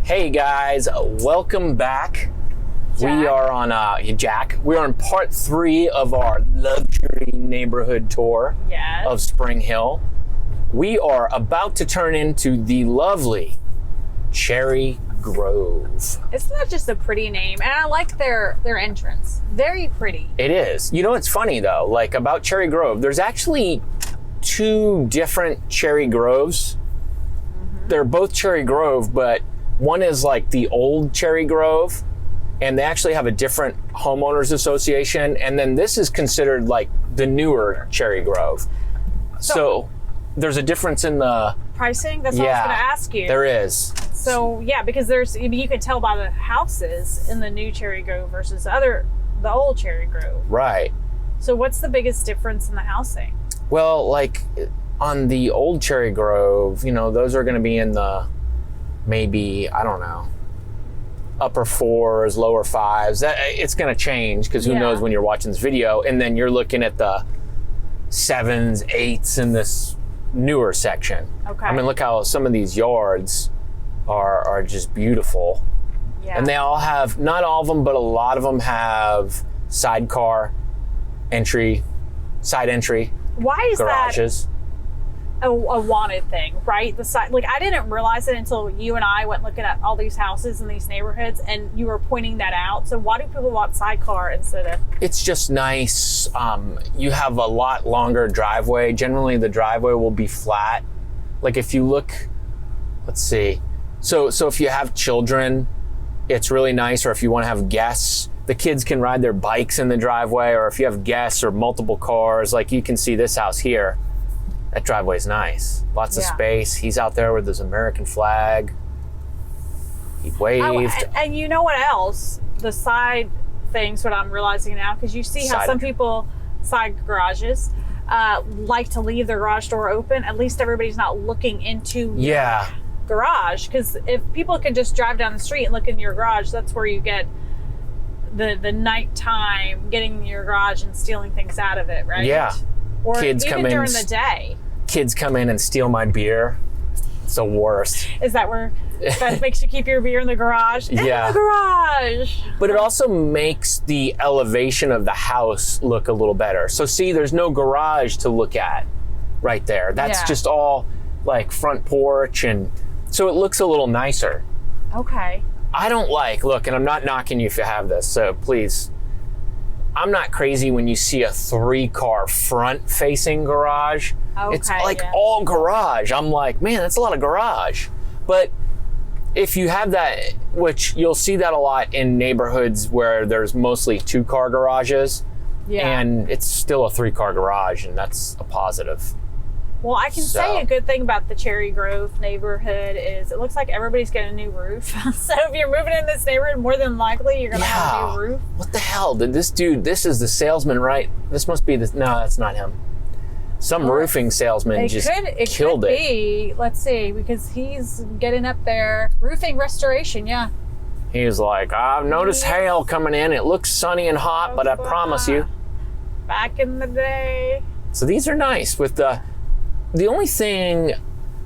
Hey guys, welcome back. Jack. We are on Jack. We're on part 3 of our luxury neighborhood tour Yes. of Spring Hill. We are about to turn into the lovely Cherry Grove. It's not just a pretty name, and I like their entrance. Very pretty. It is. You know, it's funny though, like about Cherry Grove, there's actually 2 different Cherry Groves. They're both Cherry Grove, but one is like the old Cherry Grove, and they actually have a different homeowners association. And then this is considered like the newer Cherry Grove. So there's a difference in the Pricing? That's what I was going to ask you. There is. So, yeah, because you can tell by the houses in the new Cherry Grove versus the old Cherry Grove. Right. So what's the biggest difference in the housing? Well, like on the old Cherry Grove, you know, those are going to be in the maybe, I don't know, upper 4s, lower 5s. It's going to change because who knows when you're watching this video. And then you're looking at the 7s, 8s in this newer section. Okay. I mean, look how some of these yards are just beautiful. Yeah. And they all have, not all of them, but a lot of them have sidecar entry, side entry. Why is garages. that a wanted thing, right? The side, like I didn't realize it until you and I went looking at all these houses in these neighborhoods, and you were pointing that out. So why do people want sidecar instead of? It's just nice. You have a lot longer driveway. Generally, the driveway will be flat. Like if you look, let's see. So if you have children, it's really nice. Or if you want to have guests, the kids can ride their bikes in the driveway. Or if you have guests or multiple cars, like you can see this house here. That driveway's nice. Lots of space. He's out there with his American flag. He waved. Oh, and you know what else? The side things, what I'm realizing now, because you see how some people, side garages, like to leave their garage door open. At least everybody's not looking into your garage. Because if people can just drive down the street and look in your garage, that's where you get the nighttime getting in your garage and stealing things out of it, right? Yeah. Or kids even come in, during the day. Kids come in and steal my beer. It's the worst. Is that where that makes you keep your beer in the garage? In the garage. But it also makes the elevation of the house look a little better. So see, there's no garage to look at right there. That's just all like front porch, and so it looks a little nicer. Okay. I don't look, and I'm not knocking you if you have this, so please. I'm not crazy when you see a 3-car front-facing garage. Okay, it's like all garage. I'm like, man, that's a lot of garage. But if you have that, which you'll see that a lot in neighborhoods where there's mostly 2-car garages, and it's still a 3-car garage, and that's a positive. Well, I can say a good thing about the Cherry Grove neighborhood is it looks like everybody's getting a new roof. So if you're moving in this neighborhood, more than likely you're going to have a new roof. What the hell? Did this dude, this is the salesman, right? This must be no, that's not him. Some roofing salesman just killed it. Let's see, because he's getting up there. Roofing restoration, He was like, I've noticed hail coming in. It looks sunny and hot, but I promise you. Back in the day. So these are nice with the only thing,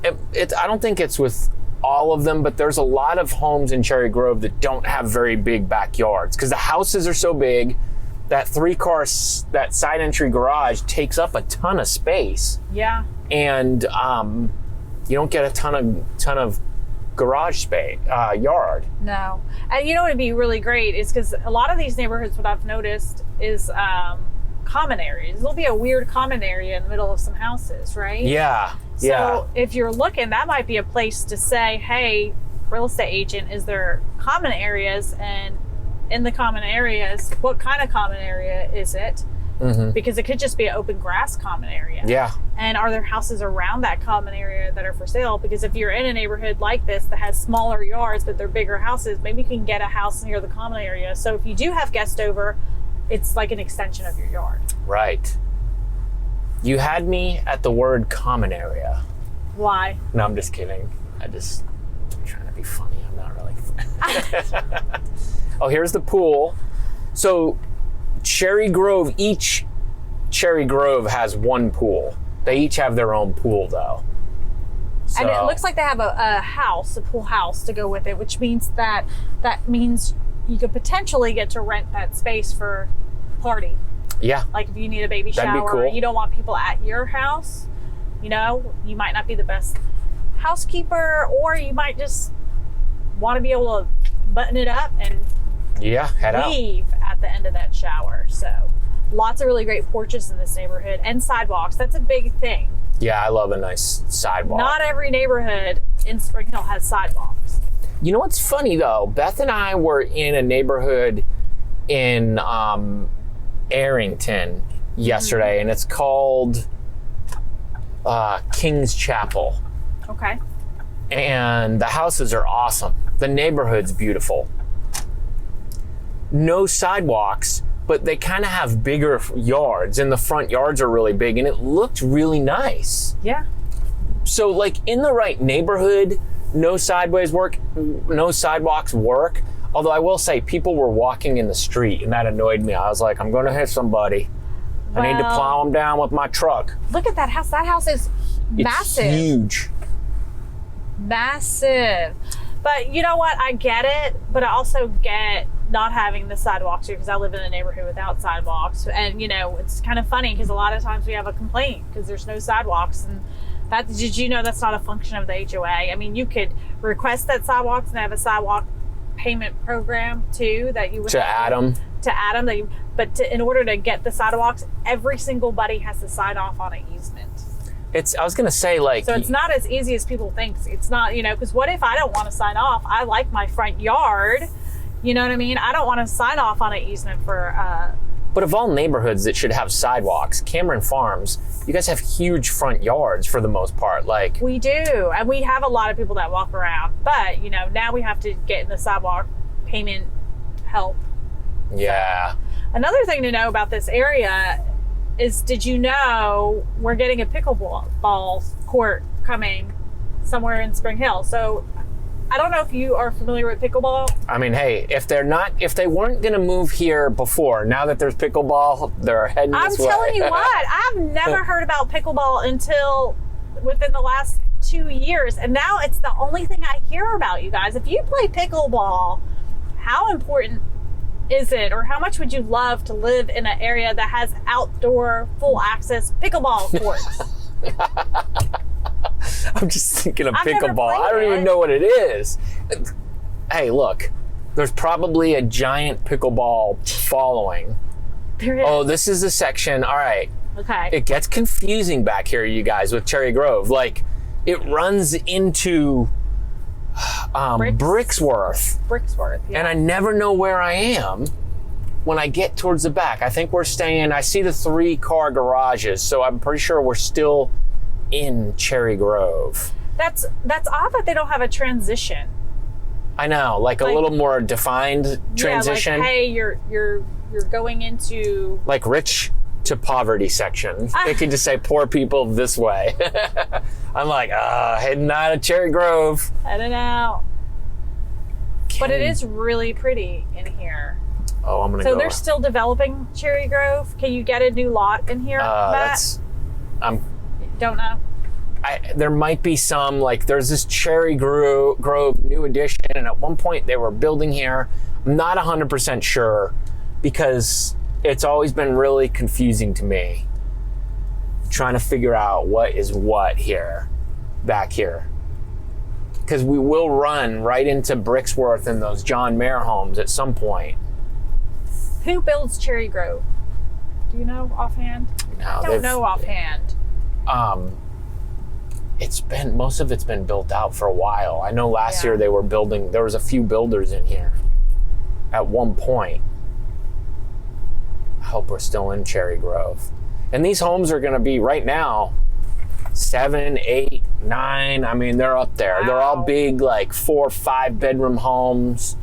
I don't think it's with all of them, but there's a lot of homes in Cherry Grove that don't have very big backyards because the houses are so big. That 3-car, that side entry garage takes up a ton of space. Yeah. And you don't get a ton of garage space, yard. No. And you know what would be really great is because a lot of these neighborhoods, what I've noticed is common areas. There'll be a weird common area in the middle of some houses, right? Yeah. So if you're looking, that might be a place to say, hey, real estate agent, is there common areas? And in the common areas, what kind of common area is it? Mm-hmm. Because it could just be an open grass common area. Yeah. And are there houses around that common area that are for sale? Because if you're in a neighborhood like this that has smaller yards, but they're bigger houses, maybe you can get a house near the common area. So if you do have guests over, it's like an extension of your yard. Right. You had me at the word common area. Why? No, I'm just kidding. I'm trying to be funny. I'm not really funny. Oh, here's the pool. So Cherry Grove, each Cherry Grove has one pool. They each have their own pool though. And it looks like they have a pool house to go with it, which means that you could potentially get to rent that space for party. Yeah. Like if you need a baby shower, cool. You don't want people at your house, you might not be the best housekeeper, or you might just want to be able to button it up and leave at the end of that shower. So lots of really great porches in this neighborhood and sidewalks. That's a big thing. Yeah, I love a nice sidewalk. Not every neighborhood in Spring Hill has sidewalks. You know what's funny though? Beth and I were in a neighborhood in Arrington yesterday, and it's called King's Chapel. Okay. And the houses are awesome. The neighborhood's beautiful. No sidewalks, but they kind of have bigger yards, and the front yards are really big, and it looked really nice. Yeah. So like in the right neighborhood, no sidewalks work. Although I will say people were walking in the street, and that annoyed me. I was like, I'm going to hit somebody. I need to plow them down with my truck. Look at that house. That house is massive. It's huge. Massive. But you know what? I get it, but I also get not having the sidewalks here because I live in a neighborhood without sidewalks. And, it's kind of funny because a lot of times we have a complaint because there's no sidewalks. And did you know that's not a function of the HOA? I mean, you could request that sidewalks and have a sidewalk payment program too that you would add them. In order to get the sidewalks, every single buddy has to sign off on an easement. I was gonna say so it's not as easy as people think. It's not, because what if I don't want to sign off? I like my front yard. You know what I mean? I don't want to sign off on an easement for. But of all neighborhoods that should have sidewalks, Cameron Farms, you guys have huge front yards for the most part. Like we do, and we have a lot of people that walk around. But now we have to get in the sidewalk payment help. Yeah. So, another thing to know about this area is, did you know we're getting a pickleball court coming somewhere in Spring Hill? So I don't know if you are familiar with pickleball. I mean, hey, if they weren't going to move here before, now that there's pickleball, they're heading this way. I'm telling you what, I've never heard about pickleball until within the last 2 years. And now it's the only thing I hear about, you guys. If you play pickleball, how important is it, or how much would you love to live in an area that has outdoor, full access pickleball courts? I'm just thinking of pickleball. I don't even know what it is. Hey, look, there's probably a giant pickleball following. There is. Oh, this is a section. All right. Okay. It gets confusing back here, you guys, with Cherry Grove. Like, it runs into Brixworth. Brixworth, yeah. And I never know where I am when I get towards the back. I think I see the 3-car garages, so I'm pretty sure we're still in Cherry Grove. That's odd that they don't have a transition. I know, like a little more defined transition. Yeah, like, hey, you're going into like rich to poverty section. They could just say poor people this way. I'm like, heading out of Cherry Grove. Heading out. But it is really pretty in here. Oh, I'm gonna go. So they're still developing Cherry Grove. Can you get a new lot in here, Matt? Don't know. There might be some, like there's this Cherry Grove new addition, and at one point they were building here. I'm not 100% sure because it's always been really confusing to me trying to figure out what is what here, back here. Because we will run right into Brixworth and those John Mayer homes at some point. Who builds Cherry Grove? Do you know offhand? No, I don't know offhand. Most of it's been built out for a while. I know last year they were building, there was a few builders in here at one point. I hope we're still in Cherry Grove. And these homes are gonna be right now 7, 8, 9. I mean, they're up there. Wow. They're all big, like 4 or 5 bedroom homes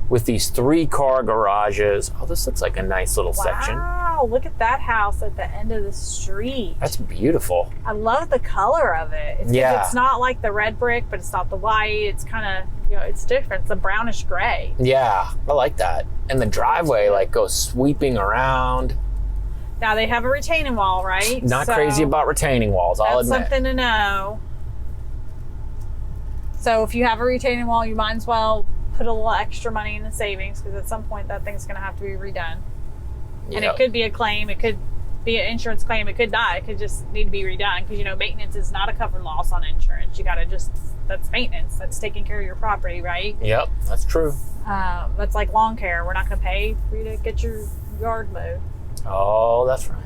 with these 3-car garages. Oh, this looks like a nice little section. Wow, look at that house at the end of the street. That's beautiful. I love the color of it. It's not like the red brick, but it's not the white. It's kind of, it's different. It's a brownish gray. Yeah, I like that. And the driveway goes sweeping around. Now they have a retaining wall, right? Not crazy about retaining walls, I'll admit. That's something to know. So if you have a retaining wall, you might as well put a little extra money in the savings, because at some point that thing's going to have to be redone. Yep. And it could be a claim. It could be an insurance claim. It could not. It could just need to be redone, because, you know, maintenance is not a covered loss on insurance. You got to just, that's maintenance. That's taking care of your property, right? Yep, that's true. That's like lawn care. We're not going to pay for you to get your yard mowed. Oh, that's right.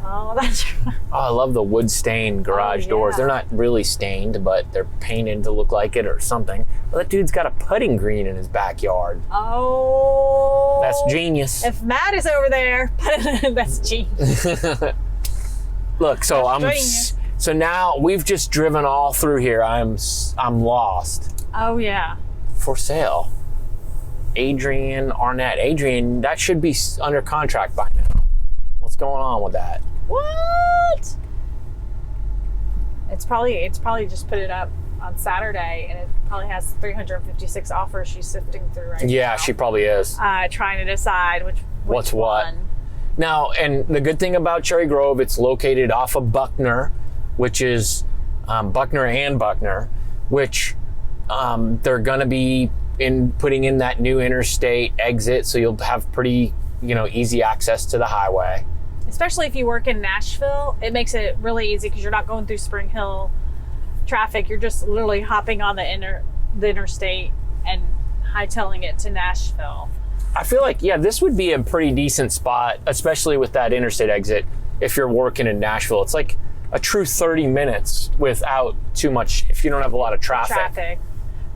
Oh, that's right. Oh, I love the wood stained garage doors. They're not really stained, but they're painted to look like it or something. Well, that dude's got a putting green in his backyard. Oh. That's genius. If Matt is over there, that's genius. Look, so so now we've just driven all through here. I'm lost. Oh yeah. For sale. Adrian Arnett. Adrian, that should be under contract by now. What's going on with that? What? It's probably just put it up on Saturday, and it probably has 356 offers she's sifting through right now. Yeah, she probably is. Trying to decide which what's what. One. Now, and the good thing about Cherry Grove, it's located off of Buckner, which is Buckner and Buckner, which they're going to be putting in that new interstate exit, so you'll have pretty, easy access to the highway. Especially if you work in Nashville, it makes it really easy because you're not going through Spring Hill traffic. You're just literally hopping on the interstate and hightailing it to Nashville. I feel like, this would be a pretty decent spot, especially with that interstate exit, if you're working in Nashville. It's like a true 30 minutes without too much, if you don't have a lot of traffic.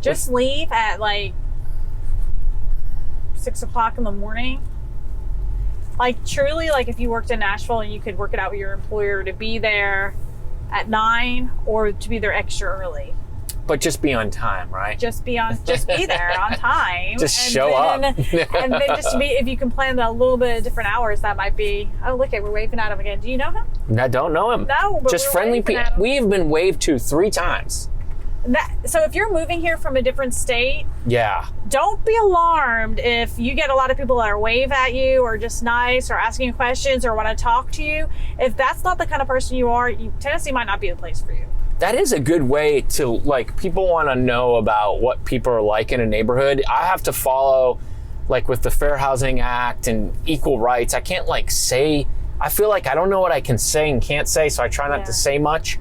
Just leave at like 6 o'clock in the morning. Like truly, like if you worked in Nashville and you could work it out with your employer to be there at 9 or to be there extra early. But just be on time, right? Just be there on time. Just show up. And then just be, if you can plan a little bit of different hours, that might be, oh, look, we're waving at him again. Do you know him? I don't know him. No, but just friendly people. We've been waved to 3 times. So if you're moving here from a different state, don't be alarmed if you get a lot of people that are wave at you or just nice or asking you questions or want to talk to you. If that's not the kind of person you are, Tennessee might not be the place for you. That is a good way to, people want to know about what people are like in a neighborhood. I have to follow, with the Fair Housing Act and equal rights. I can't, say, I feel like I don't know what I can say and can't say, so I try not to say much.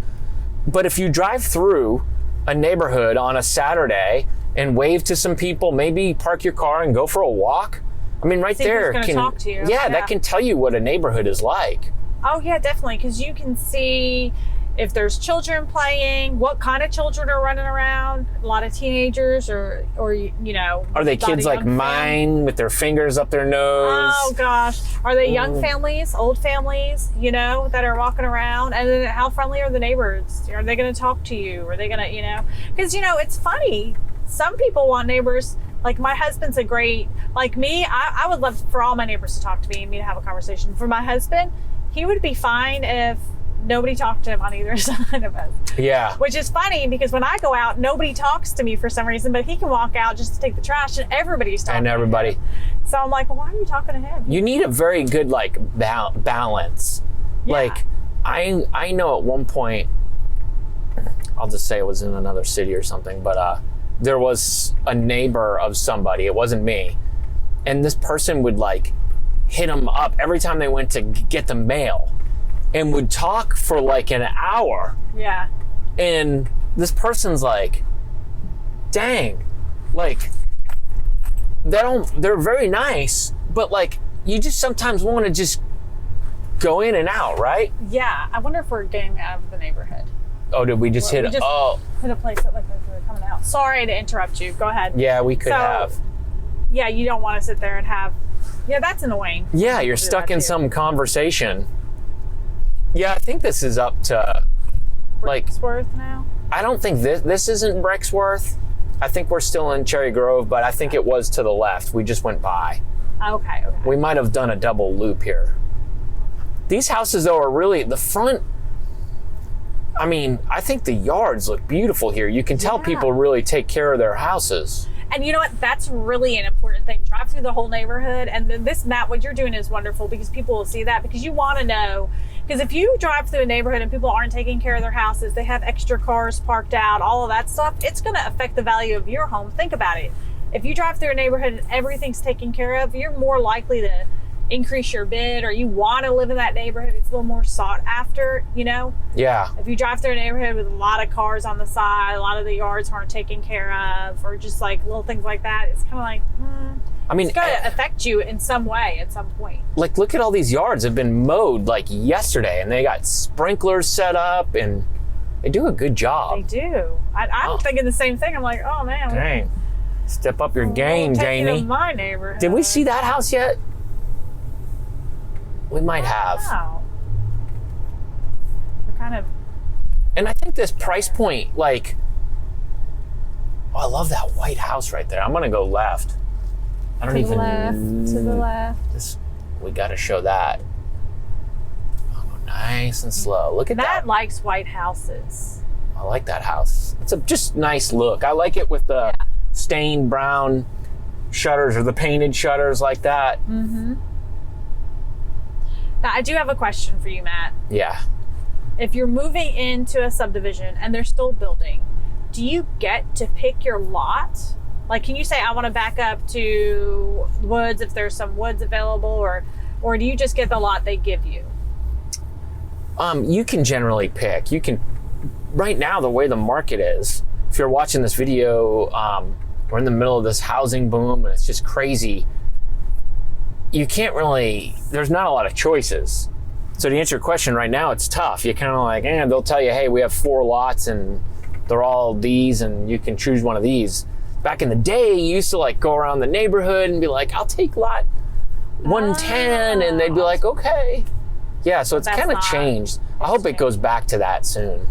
But if you drive through a neighborhood on a Saturday and wave to some people, maybe park your car and go for a walk. I mean, right there can talk to you. That can tell you what a neighborhood is like. Oh yeah, definitely, because you can see if there's children playing, what kind of children are running around. A lot of teenagers or are they kids like mine with their fingers up their nose? Oh gosh, are they young families, old families, that are walking around? And then how friendly are the neighbors? Are they going to talk to you? Are they going to, because it's funny. Some people want neighbors. Like my husband's a great, like me, I would love for all my neighbors to talk to me and me to have a conversation. For my husband, he would be fine if nobody talked to him on either side of us. Yeah. Which is funny because when I go out, nobody talks to me for some reason, but he can walk out just to take the trash and everybody's talking to him. So I'm like, well, why are you talking to him? You need a very good balance. Yeah. I know at one point, I'll just say it was in another city or something, but there was a neighbor of somebody, it wasn't me, and this person would hit him up every time they went to get the mail. And would talk for an hour. Yeah. And this person's like, dang, they're very nice, but you just sometimes want to just go in and out, right? Yeah. I wonder if we're getting out of the neighborhood. Oh, did we just hit a place that looked like we were coming out. Sorry to interrupt you. Go ahead. Yeah, we could have. Yeah, you don't want to sit there and have, that's annoying. Yeah, you're stuck in some conversation. Yeah, I think this is up to Brexworth now. I don't think this isn't Brexworth. I think we're still in Cherry Grove, but I think it was to the left. We just went by. Okay. We might have done a double loop here. These houses though are really the front. I mean, I think the yards look beautiful here. You can tell people really take care of their houses. And you know what? That's really an important thing. Drive through the whole neighborhood. And this, Matt, what you're doing is wonderful because people will see that because you want to know Because if you drive through a neighborhood and people aren't taking care of their houses, they have extra cars parked out, all of that stuff, it's going to affect the value of your home. Think about it. If you drive through a neighborhood and everything's taken care of, you're more likely to increase your bid, or you want to live in that neighborhood. It's a little more sought after, you know? Yeah. If you drive through a neighborhood with a lot of cars on the side, a lot of the yards aren't taken care of, or just like little things like that, it's kind of like, I mean, it's going to affect you in some way at some point. Like, look at all these yards have been mowed like yesterday, and they got sprinklers set up, and they do a good job. They do. I'm thinking the same thing. I'm like, oh man. Dang. Step up your game, Jamie. In my neighborhood. Did we see that house yet? We might have. Wow. We're kind of. And I think this price point, like, oh, I love that white house right there. I'm gonna go left. I don't even. To the left. We got to show that. I'll go nice and slow. Look at that. Matt likes white houses. I like that house. It's a just nice look. I like it with the stained brown shutters or the painted shutters like that. Mm-hmm. Now, I do have a question for you, Matt. Yeah. If you're moving into a subdivision and they're still building, do you get to pick your lot? Like, can you say, I want to back up to woods if there's some woods available, or do you just get the lot they give you? You can generally pick. You can, right now, the way the market is, if you're watching this video, we're in the middle of this housing boom and it's just crazy. You can't really, there's not a lot of choices. So to answer your question right now, it's tough. You're kind of like, they'll tell you, hey, we have 4 lots and they're all these and you can choose one of these. Back in the day, you used to like go around the neighborhood and be like, I'll take lot 110, and they'd be like, okay. Yeah, so it's kind of changed. I hope it goes back to that soon.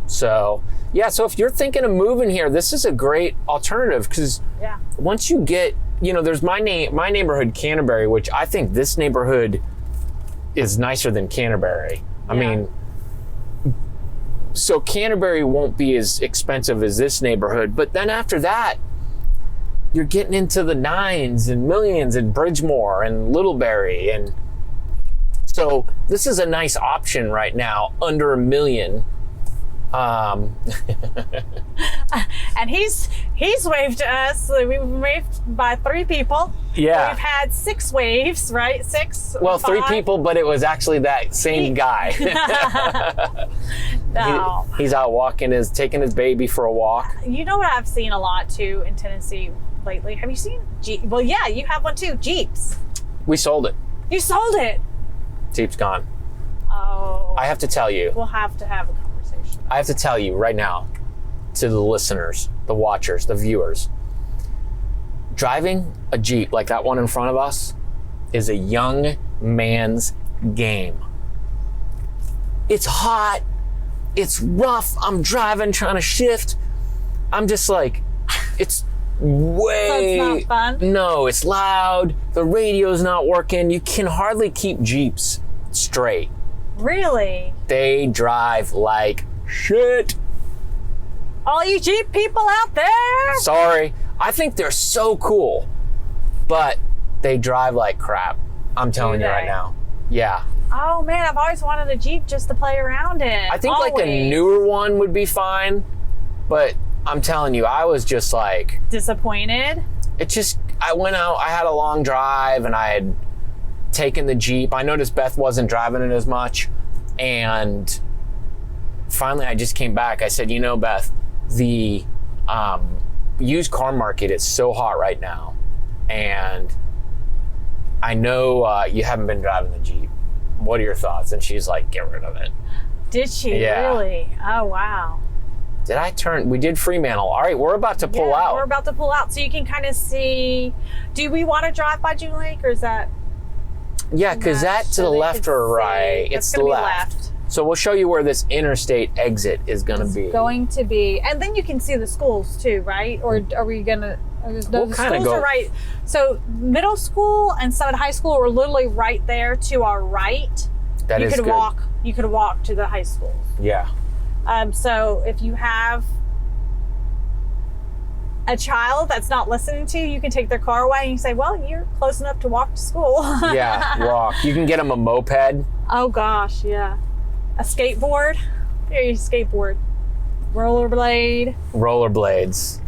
So, yeah, so if you're thinking of moving here, this is a great alternative, because once you get, there's my neighborhood, Canterbury, which I think this neighborhood is nicer than Canterbury. I mean, so Canterbury won't be as expensive as this neighborhood, but then after that, you're getting into the 9s and millions in Bridgemore and Littlebury, and so this is a nice option right now, under $1 million. And he's waved to us. We were waved by 3 people. Yeah. We've had 6 waves, right? 6. Well, 5. 3 people, but it was actually that same guy. No. He's out taking his baby for a walk. You know what I've seen a lot too in Tennessee lately? Have you seen Well, yeah, you have one too. Jeeps. We sold it. You sold it. Jeep's gone. Oh. I have to tell you. We'll have to have a conversation. I have to tell you right now, to the listeners, the watchers, the viewers, driving a Jeep like that one in front of us is a young man's game. It's hot. It's rough. I'm driving, trying to shift. I'm just like, it's way... So it's not fun? No, it's loud. The radio's not working. You can hardly keep Jeeps straight. Really? They drive like shit. All you Jeep people out there? Sorry. I think they're so cool, but they drive like crap. I'm telling you right now. Yeah. Oh man, I've always wanted a Jeep just to play around in. I think like a newer one would be fine, but I'm telling you, I was just like... Disappointed? I went out, I had a long drive, and I had taken the Jeep. I noticed Beth wasn't driving it as much, and finally I just came back. I said, Beth, the used car market is so hot right now, and I know you haven't been driving the Jeep. What are your thoughts? And she's like, get rid of it. Did she? Yeah. Really? Oh, wow. We did Fremantle. All right, we're about to pull out. We're about to pull out, so you can kind of see. Do we want to drive by June Lake, or is that? Yeah, because that to the left or right? It's the left. So we'll show you where this interstate exit is going to be. Going to be, and then you can see the schools too, right? Or are we going to? The schools are right. So middle school and Summit High School are literally right there to our right. That is good. You could walk to the high schools. Yeah. So if you have a child that's not listening to you, you can take their car away and you say, well, you're close enough to walk to school. Yeah, walk. You can get them a moped. Oh gosh, yeah. A skateboard. Here you skateboard. Rollerblade. Rollerblades.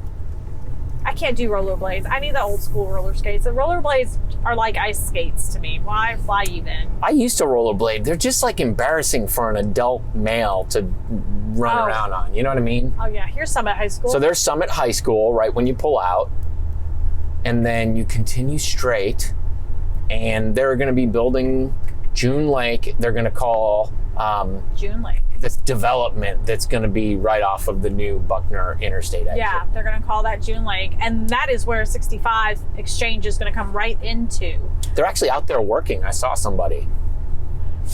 I can't do rollerblades. I need the old school roller skates. The rollerblades are like ice skates to me. Why even? I used to rollerblade. They're just like embarrassing for an adult male to run around on. You know what I mean? Oh yeah, here's Summit High School. So there's Summit High School right when you pull out. And then you continue straight. And they're going to be building June Lake. They're going to call June Lake. this development that's going to be right off of the new Buckner Interstate exit. Yeah, they're going to call that June Lake. And that is where 65 Exchange is going to come right into. They're actually out there working. I saw somebody.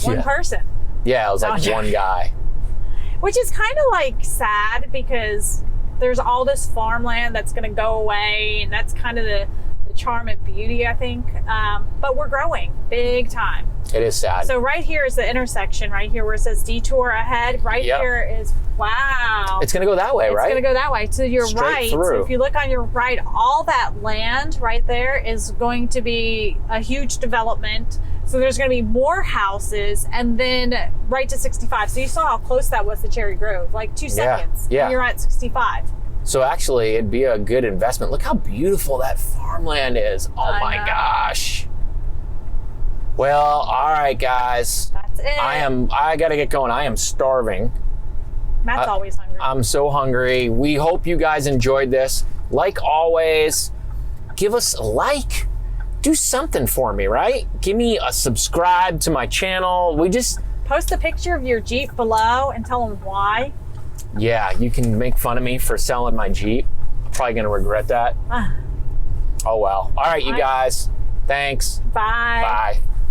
One person. Yeah, it was like one guy. Which is kind of like sad because there's all this farmland that's going to go away. And that's kind of the charm and beauty, I think. But we're growing big time. It is sad. So right here is the intersection, right here where it says detour ahead. Right here is, wow. It's going to go that way, right? It's going to go that way. To your Straight right, through. so if you look on your right, all that land right there is going to be a huge development. So there's going to be more houses and then right to 65. So you saw how close that was to Cherry Grove, like 2 seconds. Yeah. And you're at 65. So actually, it'd be a good investment. Look how beautiful that farmland is. Oh my gosh. Well, all right, guys. That's it. I got to get going. I am starving. Matt's always hungry. I'm so hungry. We hope you guys enjoyed this. Like always, give us a like. Do something for me, right? Give me a subscribe to my channel. Post a picture of your Jeep below and tell them why. Yeah, you can make fun of me for selling my Jeep. I'm probably going to regret that. Oh, well. All right, you guys. Thanks. Bye. Bye.